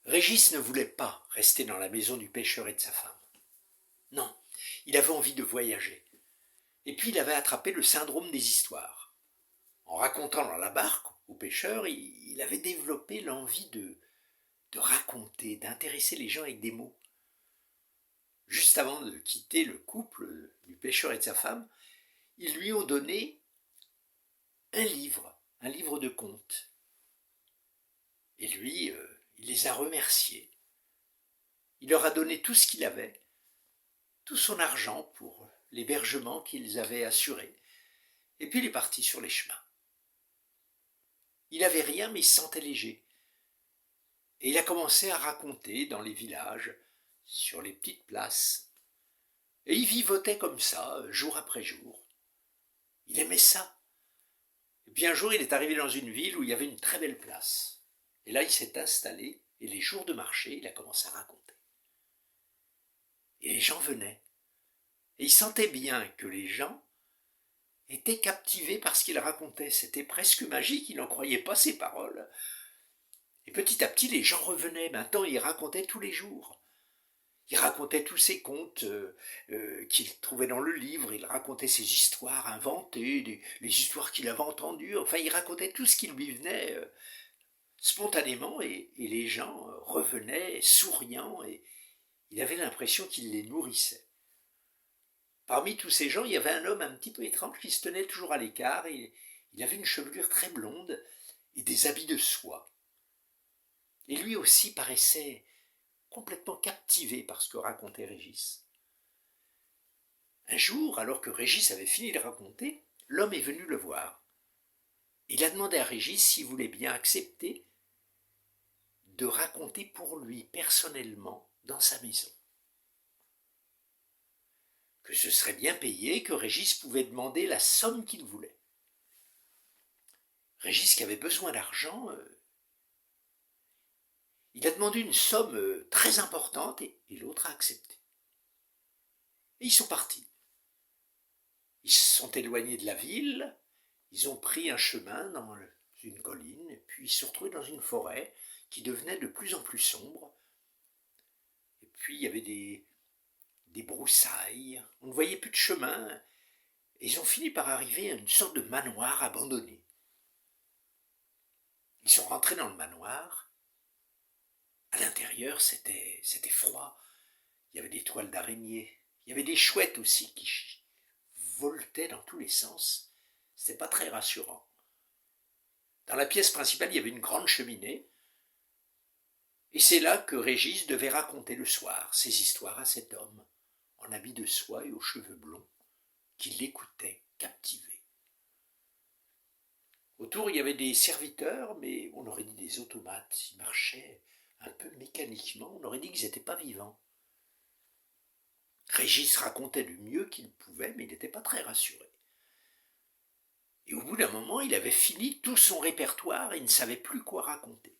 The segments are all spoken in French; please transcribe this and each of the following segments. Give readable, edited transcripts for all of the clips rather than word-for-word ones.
Régis ne voulait pas rester dans la maison du pêcheur et de sa femme. Non, il avait envie de voyager. Et puis il avait attrapé le syndrome des histoires. En racontant dans la barque au pêcheur, il avait développé l'envie de raconter, d'intéresser les gens avec des mots. Juste avant de quitter le couple du pêcheur et de sa femme, ils lui ont donné un livre de contes. Et lui, il les a remerciés. Il leur a donné tout ce qu'il avait, tout son argent pour l'hébergement qu'ils avaient assuré. Et puis il est parti sur les chemins. Il n'avait rien, mais il se sentait léger. Et il a commencé à raconter dans les villages, sur les petites places. Et il vivotait comme ça, jour après jour. Il aimait ça. Et puis un jour, il est arrivé dans une ville où il y avait une très belle place. Et là, il s'est installé, et les jours de marché, il a commencé à raconter. Et les gens venaient. Et il sentait bien que les gens étaient captivés par ce qu'il racontait. C'était presque magique, il n'en croyait pas ses paroles. Et petit à petit, les gens revenaient. Maintenant, il racontait tous les jours. Il racontait tous ses contes qu'il trouvait dans le livre. Il racontait ses histoires inventées, les histoires qu'il avait entendues. Enfin, il racontait tout ce qui lui venait spontanément. Et les gens revenaient souriants. Et il avait l'impression qu'il les nourrissait. Parmi tous ces gens, il y avait un homme un petit peu étrange qui se tenait toujours à l'écart. Il avait une chevelure très blonde et des habits de soie. Et lui aussi paraissait complètement captivé par ce que racontait Régis. Un jour, alors que Régis avait fini de raconter, l'homme est venu le voir. Il a demandé à Régis s'il voulait bien accepter de raconter pour lui personnellement dans sa maison. Que ce serait bien payé, que Régis pouvait demander la somme qu'il voulait. Régis, qui avait besoin d'argent, il a demandé une somme très importante et l'autre a accepté. Et ils sont partis. Ils se sont éloignés de la ville, ils ont pris un chemin dans une colline, et puis ils se sont retrouvés dans une forêt qui devenait de plus en plus sombre. Et puis il y avait des broussailles, on ne voyait plus de chemin, et ils ont fini par arriver à une sorte de manoir abandonné. Ils sont rentrés dans le manoir. À l'intérieur, c'était froid. Il y avait des toiles d'araignée. Il y avait des chouettes aussi qui voletaient dans tous les sens. C'était pas très rassurant. Dans la pièce principale, il y avait une grande cheminée. Et c'est là que Régis devait raconter le soir ses histoires à cet homme, en habit de soie et aux cheveux blonds, qui l'écoutait captivé. Autour, il y avait des serviteurs, mais on aurait dit des automates. Ils marchaient un peu mécaniquement, on aurait dit qu'ils n'étaient pas vivants. Régis racontait du mieux qu'il pouvait, mais il n'était pas très rassuré. Et au bout d'un moment, il avait fini tout son répertoire et ne savait plus quoi raconter.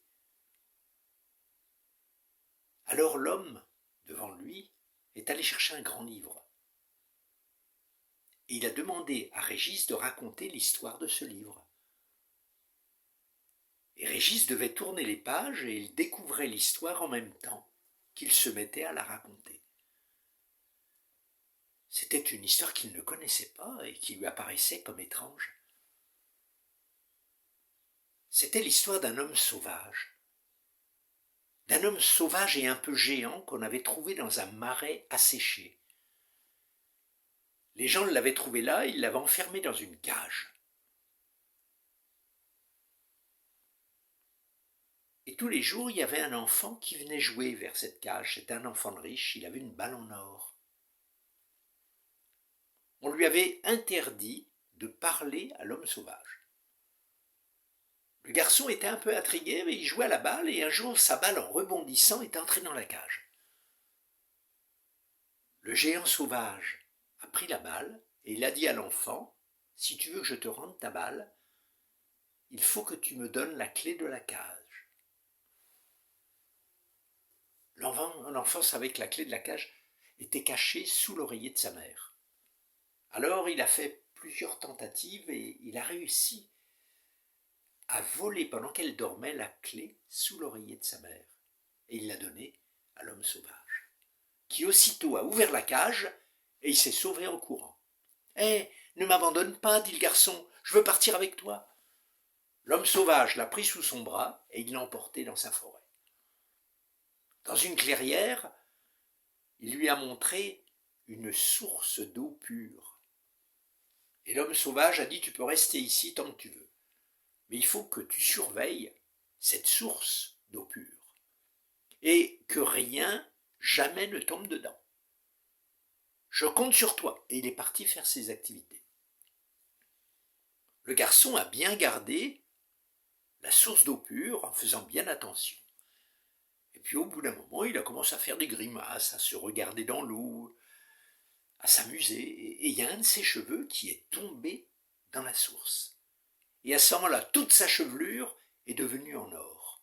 Alors l'homme, devant lui, est allé chercher un grand livre. Et il a demandé à Régis de raconter l'histoire de ce livre. Et Régis devait tourner les pages et il découvrait l'histoire en même temps qu'il se mettait à la raconter. C'était une histoire qu'il ne connaissait pas et qui lui apparaissait comme étrange. C'était l'histoire d'un homme sauvage. D'un homme sauvage et un peu géant qu'on avait trouvé dans un marais asséché. Les gens l'avaient trouvé là, ils l'avaient enfermé dans une cage. Et tous les jours, il y avait un enfant qui venait jouer vers cette cage. C'était un enfant de riche, il avait une balle en or. On lui avait interdit de parler à l'homme sauvage. Le garçon était un peu intrigué, mais il jouait à la balle, et un jour, sa balle, en rebondissant, est entrée dans la cage. Le géant sauvage a pris la balle, et il a dit à l'enfant, « Si tu veux que je te rende ta balle, il faut que tu me donnes la clé de la cage. » L'enfant savait que la clé de la cage était cachée sous l'oreiller de sa mère. Alors il a fait plusieurs tentatives et il a réussi à voler pendant qu'elle dormait la clé sous l'oreiller de sa mère. et il l'a donnée à l'homme sauvage, qui aussitôt a ouvert la cage et il s'est sauvé en courant. « Hé, ne m'abandonne pas, dit le garçon, je veux partir avec toi. » L'homme sauvage l'a pris sous son bras et il l'a emporté dans sa forêt. Dans une clairière, il lui a montré une source d'eau pure. Et l'homme sauvage a dit « Tu peux rester ici tant que tu veux, mais il faut que tu surveilles cette source d'eau pure et que rien, jamais ne tombe dedans. Je compte sur toi. » Et il est parti faire ses activités. Le garçon a bien gardé la source d'eau pure en faisant bien attention. Et puis au bout d'un moment, il a commencé à faire des grimaces, à se regarder dans l'eau, à s'amuser. Et il y a un de ses cheveux qui est tombé dans la source. Et à ce moment-là, toute sa chevelure est devenue en or.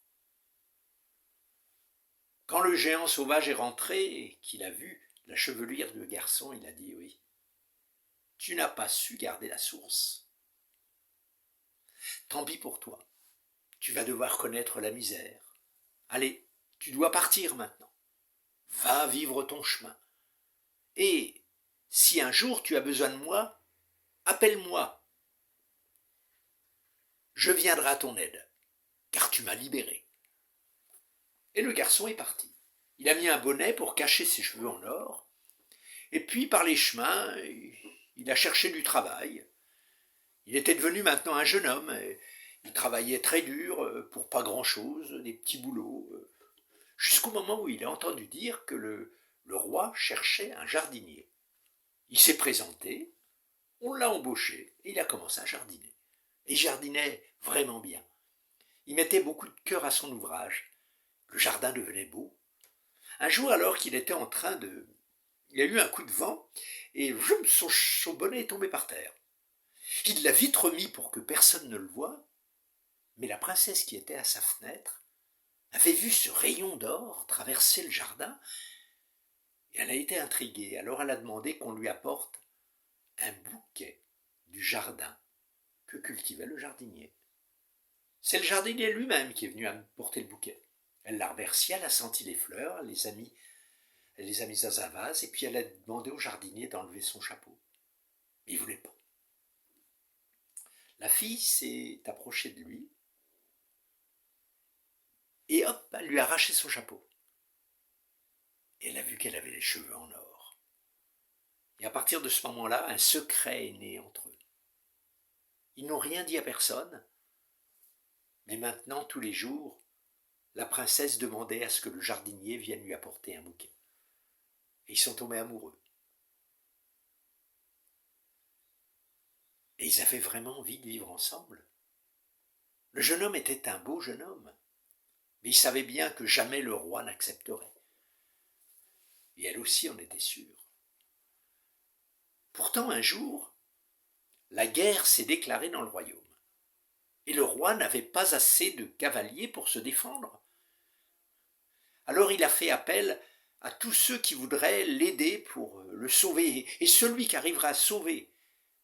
Quand le géant sauvage est rentré et qu'il a vu la chevelure du garçon, il a dit « Oui, tu n'as pas su garder la source. Tant pis pour toi, tu vas devoir connaître la misère. Allez, tu dois partir maintenant. Va vivre ton chemin. Et si un jour tu as besoin de moi, appelle-moi. Je viendrai à ton aide, car tu m'as libéré. » Et le garçon est parti. Il a mis un bonnet pour cacher ses cheveux en or, et puis par les chemins, il a cherché du travail. Il était devenu maintenant un jeune homme, et il travaillait très dur pour pas grand-chose, des petits boulots, jusqu'au moment où il a entendu dire que le roi cherchait un jardinier. Il s'est présenté, on l'a embauché, et il a commencé à jardiner. Et il jardinait vraiment bien. Il mettait beaucoup de cœur à son ouvrage. Le jardin devenait beau. Un jour, alors qu'il était en train de... Il a eu un coup de vent, et son bonnet est tombé par terre. Il l'a vite remis pour que personne ne le voie, mais la princesse qui était à sa fenêtre avait vu ce rayon d'or traverser le jardin, et elle a été intriguée. Alors elle a demandé qu'on lui apporte un bouquet du jardin que cultivait le jardinier. C'est le jardinier lui-même qui est venu apporter le bouquet. Elle l'a remercié, elle a senti les fleurs, elle les a mises dans un vase, et puis elle a demandé au jardinier d'enlever son chapeau. Mais il ne voulait pas. La fille s'est approchée de lui, et hop, elle lui a arraché son chapeau. Et elle a vu qu'elle avait les cheveux en or. Et à partir de ce moment-là, un secret est né entre eux. Ils n'ont rien dit à personne, mais maintenant, tous les jours, la princesse demandait à ce que le jardinier vienne lui apporter un bouquet. Et ils sont tombés amoureux. Et ils avaient vraiment envie de vivre ensemble. Le jeune homme était un beau jeune homme, mais il savait bien que jamais le roi n'accepterait. Et elle aussi en était sûre. Pourtant, un jour, la guerre s'est déclarée dans le royaume. Et le roi n'avait pas assez de cavaliers pour se défendre. Alors il a fait appel à tous ceux qui voudraient l'aider pour le sauver. Et celui qui arrivera à sauver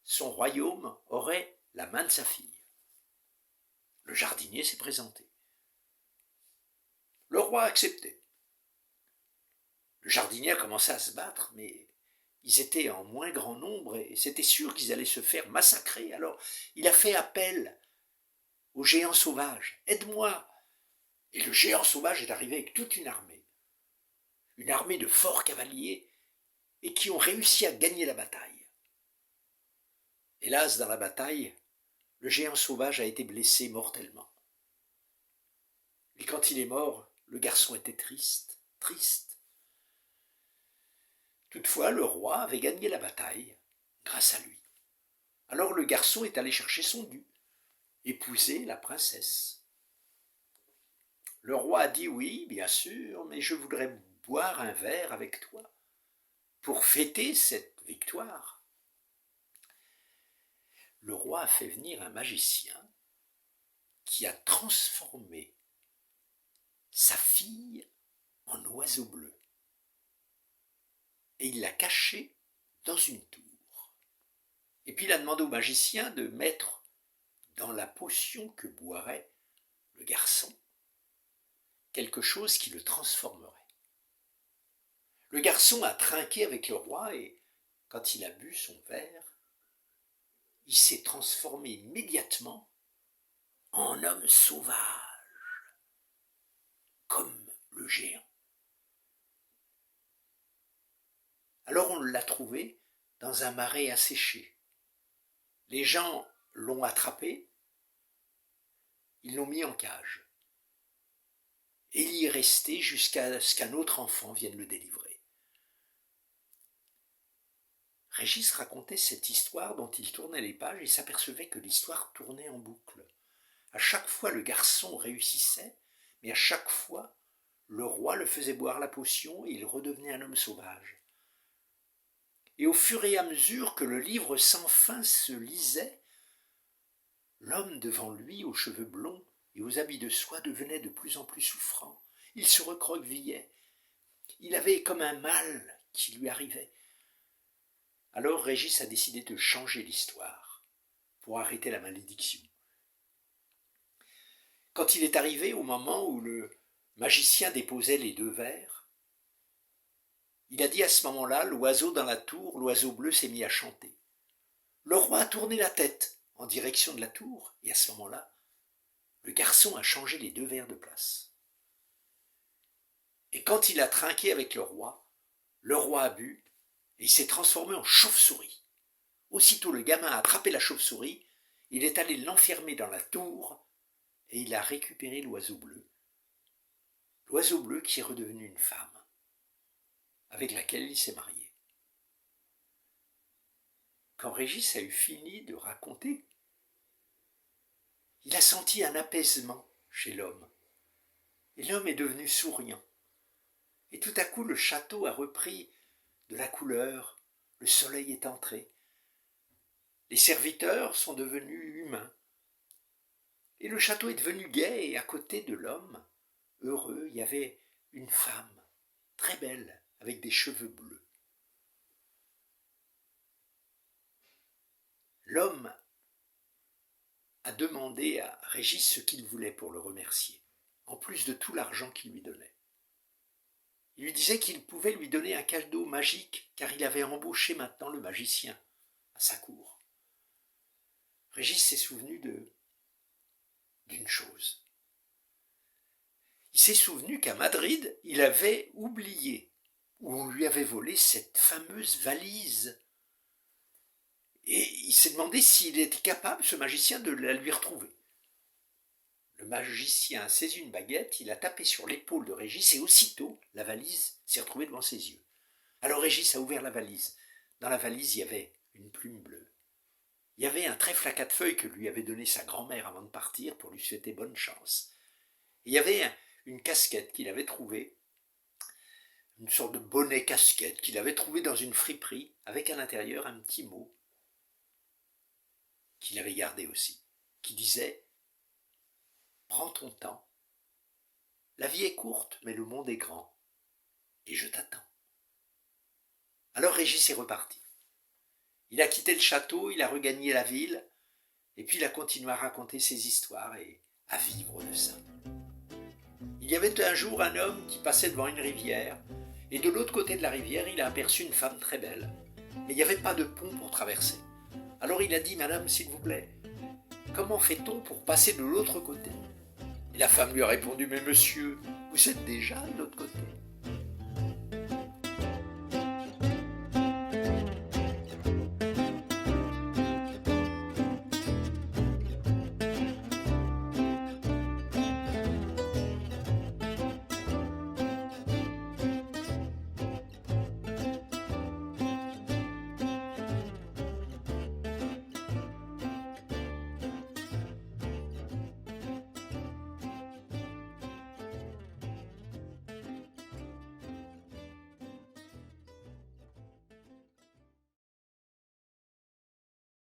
son royaume aurait la main de sa fille. Le jardinier s'est présenté. Le roi a accepté. Le jardinier a commencé à se battre, mais ils étaient en moins grand nombre et c'était sûr qu'ils allaient se faire massacrer. Alors il a fait appel au géant sauvage. « Aide-moi !» Et le géant sauvage est arrivé avec toute une armée de forts cavaliers, et qui ont réussi à gagner la bataille. Hélas, dans la bataille, le géant sauvage a été blessé mortellement. Et quand il est mort, le garçon était triste, triste. Toutefois, le roi avait gagné la bataille grâce à lui. Alors le garçon est allé chercher son dû, épouser la princesse. Le roi a dit « Oui, bien sûr, mais je voudrais boire un verre avec toi pour fêter cette victoire. » Le roi a fait venir un magicien qui a transformé sa fille en oiseau bleu. Et il l'a cachée dans une tour. Et puis il a demandé au magicien de mettre dans la potion que boirait le garçon quelque chose qui le transformerait. Le garçon a trinqué avec le roi et, quand il a bu son verre, il s'est transformé immédiatement en homme sauvage, comme le géant. Alors on l'a trouvé dans un marais asséché. Les gens l'ont attrapé, ils l'ont mis en cage. Et il y est resté jusqu'à ce qu'un autre enfant vienne le délivrer. Régis racontait cette histoire dont il tournait les pages et s'apercevait que l'histoire tournait en boucle. À chaque fois, le garçon réussissait, mais à chaque fois, le roi le faisait boire la potion et il redevenait un homme sauvage. Et au fur et à mesure que le livre sans fin se lisait, l'homme devant lui, aux cheveux blonds et aux habits de soie, devenait de plus en plus souffrant. Il se recroquevillait. Il avait comme un mal qui lui arrivait. Alors Régis a décidé de changer l'histoire pour arrêter la malédiction. Quand il est arrivé au moment où le magicien déposait les 2 verres, il a dit à ce moment-là, l'oiseau dans la tour, l'oiseau bleu s'est mis à chanter. Le roi a tourné la tête en direction de la tour, et à ce moment-là, le garçon a changé les 2 verres de place. Et quand il a trinqué avec le roi a bu, et il s'est transformé en chauve-souris. Aussitôt le gamin a attrapé la chauve-souris, il est allé l'enfermer dans la tour, et il a récupéré l'oiseau bleu. L'oiseau bleu qui est redevenu une femme, avec laquelle il s'est marié. Quand Régis a eu fini de raconter, il a senti un apaisement chez l'homme. Et l'homme est devenu souriant. Et tout à coup, le château a repris de la couleur, le soleil est entré. Les serviteurs sont devenus humains. Et le château est devenu gai, et à côté de l'homme, heureux, il y avait une femme, très belle, avec des cheveux bleus. L'homme a demandé à Régis ce qu'il voulait pour le remercier, en plus de tout l'argent qu'il lui donnait. Il lui disait qu'il pouvait lui donner un cadeau magique, car il avait embauché maintenant le magicien à sa cour. Régis s'est souvenu d'une chose. Il s'est souvenu qu'à Madrid, il avait oublié, ou on lui avait volé cette fameuse valise. Et il s'est demandé s'il était capable, ce magicien, de la lui retrouver. Le magicien a saisi une baguette, il a tapé sur l'épaule de Régis et aussitôt, la valise s'est retrouvée devant ses yeux. Alors Régis a ouvert la valise. Dans la valise, il y avait une plume bleue. Il y avait un trèfle à 4 feuilles que lui avait donné sa grand-mère avant de partir pour lui souhaiter bonne chance. Et il y avait une casquette qu'il avait trouvée, une sorte de bonnet casquette qu'il avait trouvé dans une friperie, avec à l'intérieur un petit mot qu'il avait gardé aussi, qui disait « Prends ton temps. La vie est courte, mais le monde est grand. Et je t'attends. » Alors Régis est reparti. Il a quitté le château, il a regagné la ville, et puis il a continué à raconter ses histoires et à vivre de ça. Il y avait un jour un homme qui passait devant une rivière, et de l'autre côté de la rivière, il a aperçu une femme très belle. Mais il n'y avait pas de pont pour traverser. Alors il a dit « Madame, s'il vous plaît, comment fait-on pour passer de l'autre côté ?» Et la femme lui a répondu « Mais monsieur, vous êtes déjà de l'autre côté. »